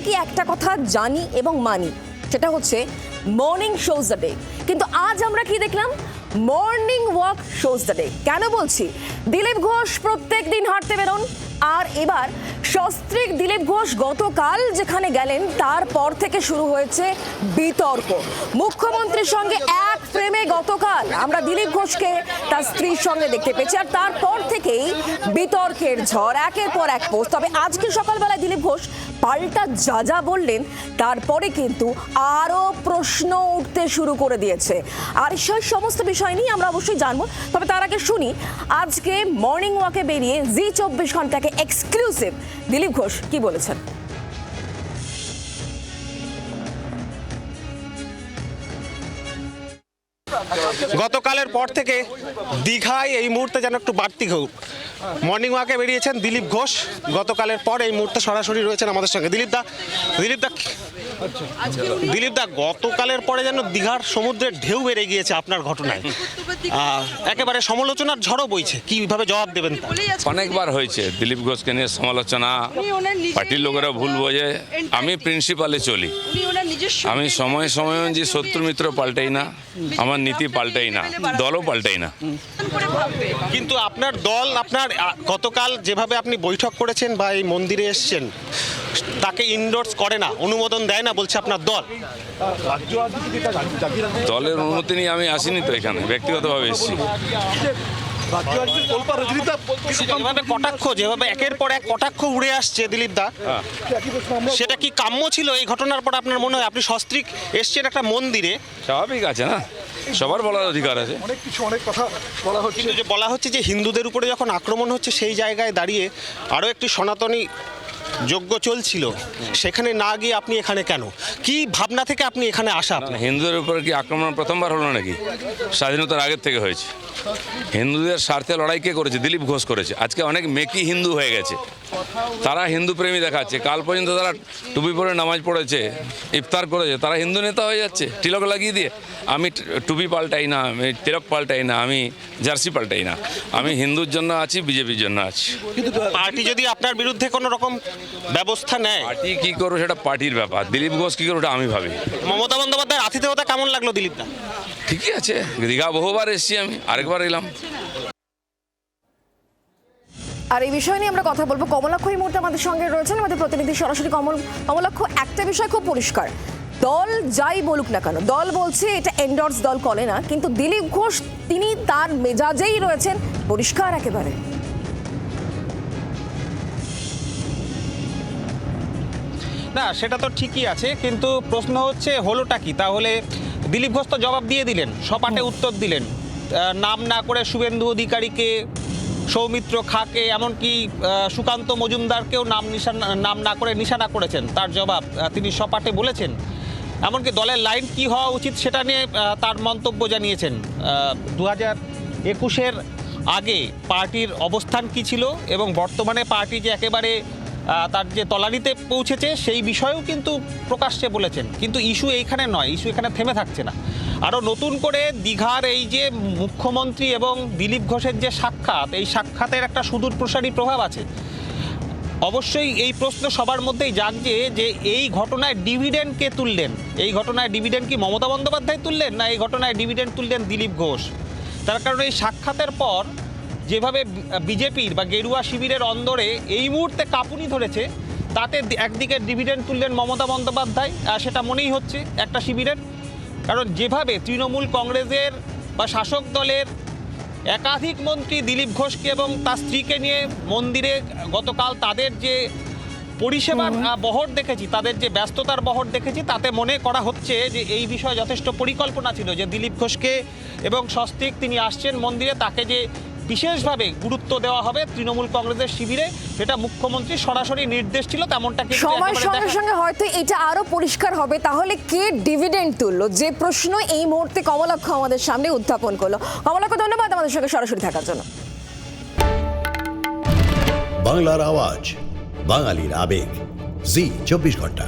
প্রত্যেকেই একটা কথা জানি এবং মানি, সেটা হচ্ছে মর্নিং শোজ দ্য ডে। কিন্তু আজ আমরা কি দেখলাম? Morning walk shows the day. কেন বলছি? দিলীপ ঘোষ প্রত্যেক দিন হাঁটতে বেরোন, আর এবার সস্ত্রীক দিলীপ ঘোষ গতকাল যেখানে গেলেন তারপর থেকে শুরু হয়েছে বিতর্ক। মুখ্যমন্ত্রীর সঙ্গে এক ফ্রেমে গতকাল আমরা দিলীপ ঘোষকে তার স্ত্রীর সঙ্গে দেখতে পেয়েছি, আর তারপর থেকেই বিতর্কের ঝড়, একের পর এক পোস্ট। তবে আজকে সকালবেলায় দিলীপ ঘোষ পাল্টা যা বললেন তারপরে কিন্তু আরও প্রশ্ন উঠতে শুরু করে দিয়েছে, আর সেই সমস্ত বিষয় নিয়ে আমরা অবশ্যই জানবো। তবে তার আগে শুনি আজকে মর্নিং ওয়াকে বেরিয়ে জি24 ঘন্টাকে এক্সক্লুসিভ দিলীপ ঘোষ কি বলেছেন। গতকালের পর থেকে দীঘায় এই মুহূর্তে যেন একটু বাড়তি হোক। মর্নিং ওয়াকে বেরিয়েছেন দিলীপ ঘোষ, গতকালের পর এই মুহূর্তে সরাসরি রয়েছেন আমাদের সঙ্গে দিলীপ দা গতকালের পরে যেন দীঘার সমুদ্রের ঢেউ বেড়ে গিয়েছে আপনার ঘটনায়, একেবারে সমালোচনার ঝড়ও বইছে, কিভাবে জবাব দেবেন? অনেকবার হয়েছে দিলীপ ঘোষকে নিয়ে সমালোচনা, পার্টির লোকেরা ভুল বোঝে। আমি প্রিন্সিপালে চলি, আমি সময় সময় যে শত্রু মিত্র পাল্টাই না, আমার নীতি পাল্টাই না, দলও পাল্টাই না। কিন্তু আপনার দল, আপনার গতকাল যেভাবে আপনি বৈঠক করেছেন বা এই মন্দিরে এসছেন, তাকে ইনডোর্স করে না, অনুমোদন দেয় না বলছে আপনার দল। দলের অনুমতি নিয়ে আমি আসিনি তো, এখানে ব্যক্তিগতভাবে এসেছি। কটাক্ষ যেভাবে একের পর এক কটাক্ষ উড়ে আসছে দিলীপ দা, সেটা কি কাম্য ছিল এই ঘটনার পর আপনার মনে হয়? আপনি সস্ত্রীক এসছেন একটা মন্দিরে, স্বাভাবিক আছে না, সবার বলার অধিকার আছে। অনেক কথা বলা হচ্ছে, যে বলা হচ্ছে যে হিন্দুদের উপরে যখন আক্রমণ হচ্ছে সেই জায়গায় দাঁড়িয়ে আরও একটি সনাতনী যজ্ঞ চলছিল, সেখানে না গিয়ে আপনি এখানে কেন? কি ভাবনা থেকে আপনি এখানে আসা? হিন্দুদের উপরে কি আক্রমণ প্রথমবার হলো নাকি? স্বাধীনতার আগের থেকে হয়েছে। হিন্দুদের স্বার্থে লড়াই কে করেছে? দিলীপ ঘোষ করেছে। আজকে অনেক মেকি হিন্দু হয়ে গেছে, তারা হিন্দু প্রেমী দেখাচ্ছে। কাল পর্যন্ত তারা টুপি পরে নামাজ পড়েছে, ইফতার করেছে, তারা হিন্দু নেতা হয়ে যাচ্ছে তিলক লাগিয়ে দিয়ে। আমি টুপি পাল্টাই না, আমি তিলক পাল্টাই না, আমি জার্সি পাল্টাই না। আমি হিন্দুর জন্য আছি, বিজেপির জন্য আছি। কিন্তু পার্টি যদি আপনার বিরুদ্ধে কোনো রকম ব্যবস্থা নেয়, পার্টি কী করবো সেটা পার্টির ব্যাপার, দিলীপ ঘোষ কী করবো ওটা আমি ভাবি। মমতা বন্দ্যোপাধ্যায়ের আতিথেয়তা কেমন লাগলো দিলীপ দা? ঠিকই আছে, দীঘা বহুবার এসেছি, আমি আরেকবার এলাম। আর এই বিষয় নিয়ে আমরা কথা বলবো। কমলাক্ষ এই মুহূর্তে আমাদের সঙ্গে রয়েছেন, আমাদের প্রতিনিধি সরাসরি। কমলাক্ষ, একটা বিষয় খুব পরিষ্কার, দল যাই বলুক না কেন, দল বলছে এটা এন্ডোর্স দল করে না, কিন্তু দিলীপ ঘোষ তিনি তার মেজাজেই রয়েছেন, পরিষ্কার একেবারে। না, সেটা তো ঠিকই আছে, কিন্তু প্রশ্ন হচ্ছে হলোটা কি? তাহলে দিলীপ ঘোষ তো জবাব দিয়ে দিলেন, সপাটে উত্তর দিলেন, নাম না করে শুভেন্দু অধিকারীকে, সৌমিত্র খাকে, এমনকি সুকান্ত মজুমদারকেও নাম না করে নিশানা করেছেন। তার জবাব তিনি সপাটে বলেছেন। এমনকি দলের লাইন কি হওয়া উচিত সেটা নিয়ে তার মন্তব্য জানিয়েছেন। 2021-এর আগে পার্টির অবস্থান কি ছিল এবং বর্তমানে পার্টি যে একেবারে তার যে তলানিতে পৌঁছেছে সেই বিষয়েও কিন্তু প্রকাশ্যে বলেছেন। কিন্তু ইস্যু এইখানে নয়, ইস্যু এখানে থেমে থাকছে না। আরও নতুন করে দীঘার এই যে মুখ্যমন্ত্রী এবং দিলীপ ঘোষের যে সাক্ষাৎ, এই সাক্ষাতের একটা সুদূর প্রসারী প্রভাব আছে। অবশ্যই এই প্রশ্ন সবার মধ্যেই জাগছে যে এই ঘটনায় ডিভিডেন্ড কে তুললেন? এই ঘটনায় ডিভিডেন্ড কি মমতা বন্দ্যোপাধ্যায় তুললেন, না এই ঘটনায় ডিভিডেন্ড তুললেন দিলীপ ঘোষ? তার কারণ এই সাক্ষাতের পর যেভাবে বিজেপির বা গেরুয়া শিবিরের অন্দরে এই মুহূর্তে কাঁপুনি ধরেছে, তাতে একদিকে ডিভিডেন্ড তুললেন মমতা বন্দ্যোপাধ্যায়, সেটা মনেই হচ্ছে একটা শিবিরের। কারণ যেভাবে তৃণমূল কংগ্রেসের বা শাসক দলের একাধিক মন্ত্রী দিলীপ ঘোষকে এবং তার স্ত্রীকে নিয়ে মন্দিরে গতকাল তাদের যে পরিষেবার বহর দেখেছি, তাদের যে ব্যস্ততার বহর দেখেছি, তাতে মনে করা হচ্ছে যে এই বিষয়ে যথেষ্ট পরিকল্পনা ছিল যে দিলীপ ঘোষকে এবং সস্ত্রীক তিনি আসছেন মন্দিরে, তাকে যে বিশেষভাবে গুরুত্ব দেওয়া হবে তৃণমূল কংগ্রেসের শিবিরে, সেটা মুখ্যমন্ত্রীর সরাসরি নির্দেশ ছিল। তেমনটা সময়ের সঙ্গে সঙ্গে হয়তো এটা আরো পরিষ্কার হবে। তাহলে কে ডিভিডেন্ড তুললো, যে প্রশ্ন এই মুহূর্তে কমলাক্ষ আমাদের সামনে উত্থাপন করলো। কমলাক্ষ, ধন্যবাদ আমাদের সঙ্গে সরাসরি থাকার জন্য। বাংলার আওয়াজ, বাঙালির আবেগ, জি24 ঘন্টা।